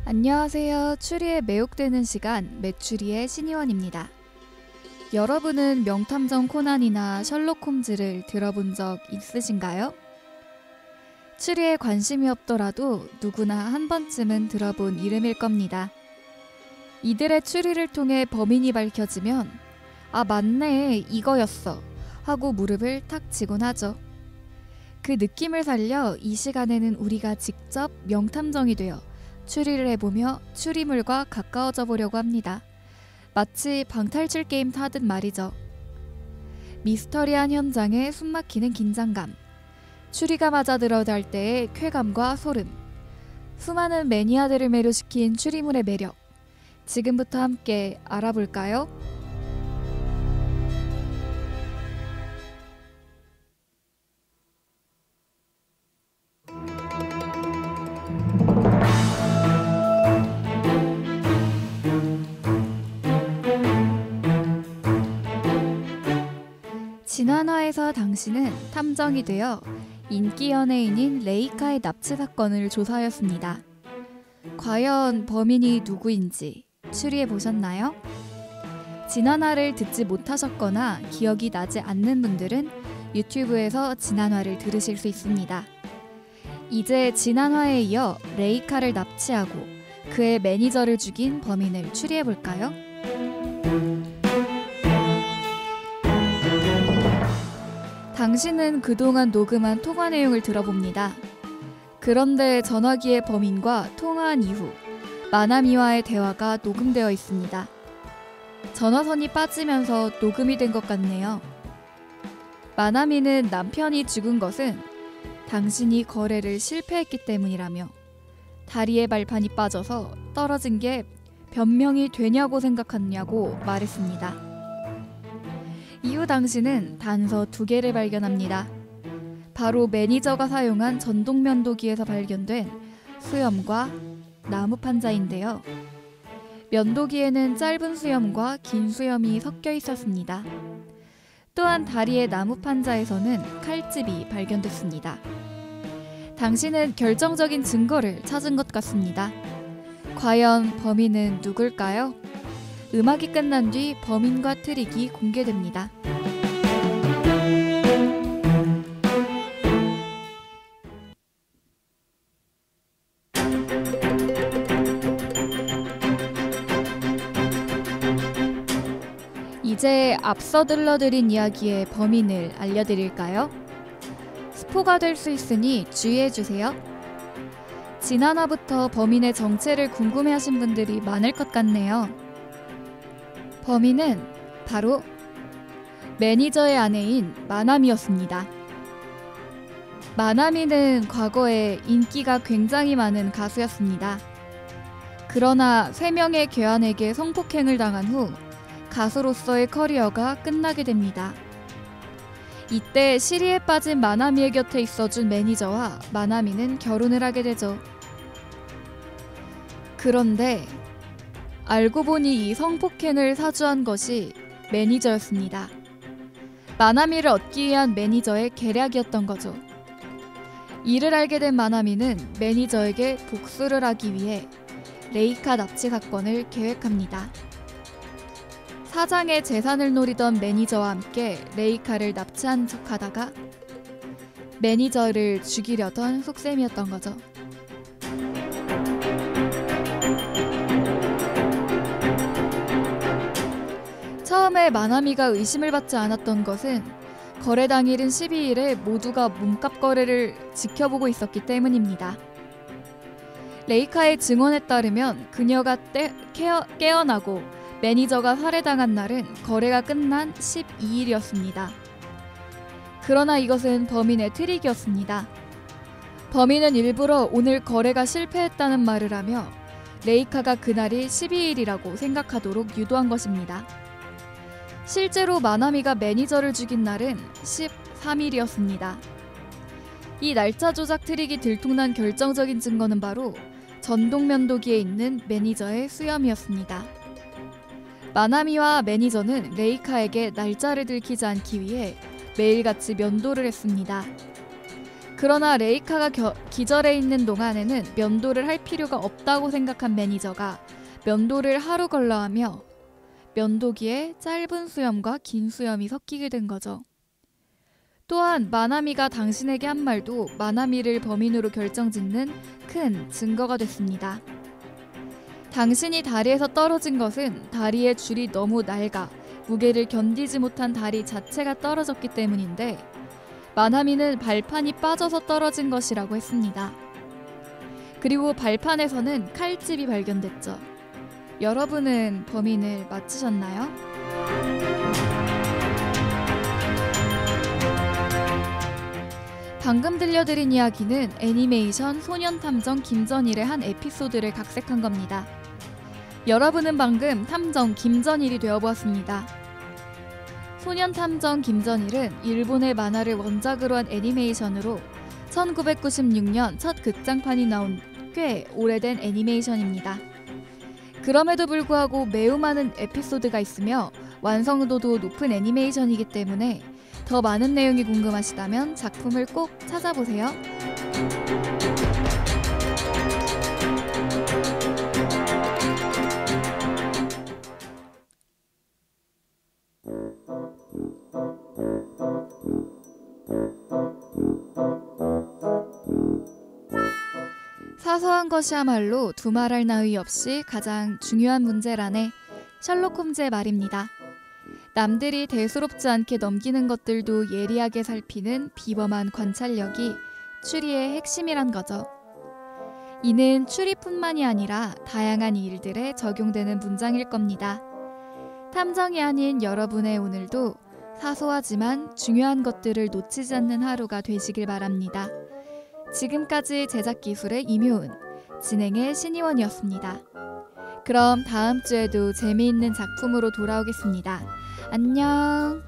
안녕하세요. 추리에 매혹되는 시간 매추리의 신이원입니다. 여러분은 명탐정 코난이나 셜록 홈즈를 들어본 적 있으신가요? 추리에 관심이 없더라도 누구나 한 번쯤은 들어본 이름일 겁니다. 이들의 추리를 통해 범인이 밝혀지면 아 맞네 이거였어 하고 무릎을 탁 치곤 하죠. 그 느낌을 살려 이 시간에는 우리가 직접 명탐정이 되어 추리를 해보며 추리물과 가까워져 보려고 합니다. 마치 방탈출 게임 타듯 말이죠. 미스터리한 현장에 숨막히는 긴장감, 추리가 맞아 들어갈 때의 쾌감과 소름, 수많은 매니아들을 매료시킨 추리물의 매력, 지금부터 함께 알아볼까요? 지난화에서 당신은 탐정이 되어 인기 연예인인 레이카의 납치 사건을 조사하였습니다. 과연 범인이 누구인지 추리해 보셨나요? 지난화를 듣지 못하셨거나 기억이 나지 않는 분들은 유튜브에서 지난화를 들으실 수 있습니다. 이제 지난화에 이어 레이카를 납치하고 그의 매니저를 죽인 범인을 추리해 볼까요? 당신은 그동안 녹음한 통화 내용을 들어봅니다. 그런데 전화기의 범인과 통화한 이후 마나미와의 대화가 녹음되어 있습니다. 전화선이 빠지면서 녹음이 된 것 같네요. 마나미는 남편이 죽은 것은 당신이 거래를 실패했기 때문이라며 다리에 발판이 빠져서 떨어진 게 변명이 되냐고 생각하냐고 말했습니다. 이후 당신은 단서 2개를 발견합니다. 바로 매니저가 사용한 전동 면도기에서 발견된 수염과 나무 판자인데요. 면도기에는 짧은 수염과 긴 수염이 섞여 있었습니다. 또한 다리의 나무 판자에서는 칼집이 발견됐습니다. 당신은 결정적인 증거를 찾은 것 같습니다. 과연 범인은 누굴까요? 음악이 끝난 뒤 범인과 트릭이 공개됩니다. 이제 앞서 들려드린 이야기의 범인을 알려드릴까요? 스포가 될 수 있으니 주의해주세요. 지난화부터 범인의 정체를 궁금해하신 분들이 많을 것 같네요. 범인은 바로 매니저의 아내인 마나미였습니다. 마나미는 과거에 인기가 굉장히 많은 가수였습니다. 그러나 3명의 괴한에게 성폭행을 당한 후 가수로서의 커리어가 끝나게 됩니다. 이때 시리에 빠진 마나미의 곁에 있어준 매니저와 마나미는 결혼을 하게 되죠. 그런데 알고 보니 이 성폭행을 사주한 것이 매니저였습니다. 마나미를 얻기 위한 매니저의 계략이었던 거죠. 이를 알게 된 마나미는 매니저에게 복수를 하기 위해 레이카 납치 사건을 계획합니다. 사장의 재산을 노리던 매니저와 함께 레이카를 납치한 척하다가 매니저를 죽이려던 속셈이었던 거죠. 처음에 마나미가 의심을 받지 않았던 것은 거래 당일인 12일에 모두가 몸값 거래를 지켜보고 있었기 때문입니다. 레이카의 증언에 따르면 그녀가 깨어나고 매니저가 살해당한 날은 거래가 끝난 12일이었습니다. 그러나 이것은 범인의 트릭이었습니다. 범인은 일부러 오늘 거래가 실패했다는 말을 하며 레이카가 그날이 12일이라고 생각하도록 유도한 것입니다. 실제로 마나미가 매니저를 죽인 날은 13일이었습니다. 이 날짜 조작 트릭이 들통난 결정적인 증거는 바로 전동 면도기에 있는 매니저의 수염이었습니다. 마나미와 매니저는 레이카에게 날짜를 들키지 않기 위해 매일같이 면도를 했습니다. 그러나 레이카가 기절해 있는 동안에는 면도를 할 필요가 없다고 생각한 매니저가 면도를 하루 걸러 하며 면도기에 짧은 수염과 긴 수염이 섞이게 된 거죠. 또한 마나미가 당신에게 한 말도 마나미를 범인으로 결정짓는 큰 증거가 됐습니다. 당신이 다리에서 떨어진 것은 다리의 줄이 너무 낡아 무게를 견디지 못한 다리 자체가 떨어졌기 때문인데 마나미는 발판이 빠져서 떨어진 것이라고 했습니다. 그리고 발판에서는 칼집이 발견됐죠. 여러분은 범인을 맞히셨나요? 방금 들려드린 이야기는 애니메이션 소년탐정 김전일의 한 에피소드를 각색한 겁니다. 여러분은 방금 탐정 김전일이 되어보았습니다. 소년탐정 김전일은 일본의 만화를 원작으로 한 애니메이션으로 1996년 첫 극장판이 나온 꽤 오래된 애니메이션입니다. 그럼에도 불구하고 매우 많은 에피소드가 있으며 완성도도 높은 애니메이션이기 때문에 더 많은 내용이 궁금하시다면 작품을 꼭 찾아보세요. 사소한 것이야말로 두말할 나위 없이 가장 중요한 문제라네 셜록 홈즈의 말입니다. 남들이 대수롭지 않게 넘기는 것들도 예리하게 살피는 비범한 관찰력이 추리의 핵심이란 거죠. 이는 추리뿐만이 아니라 다양한 일들에 적용되는 문장일 겁니다. 탐정이 아닌 여러분의 오늘도 사소하지만 중요한 것들을 놓치지 않는 하루가 되시길 바랍니다. 지금까지 제작 기술의 임효은, 진행의 신희원이었습니다. 그럼 다음 주에도 재미있는 작품으로 돌아오겠습니다. 안녕.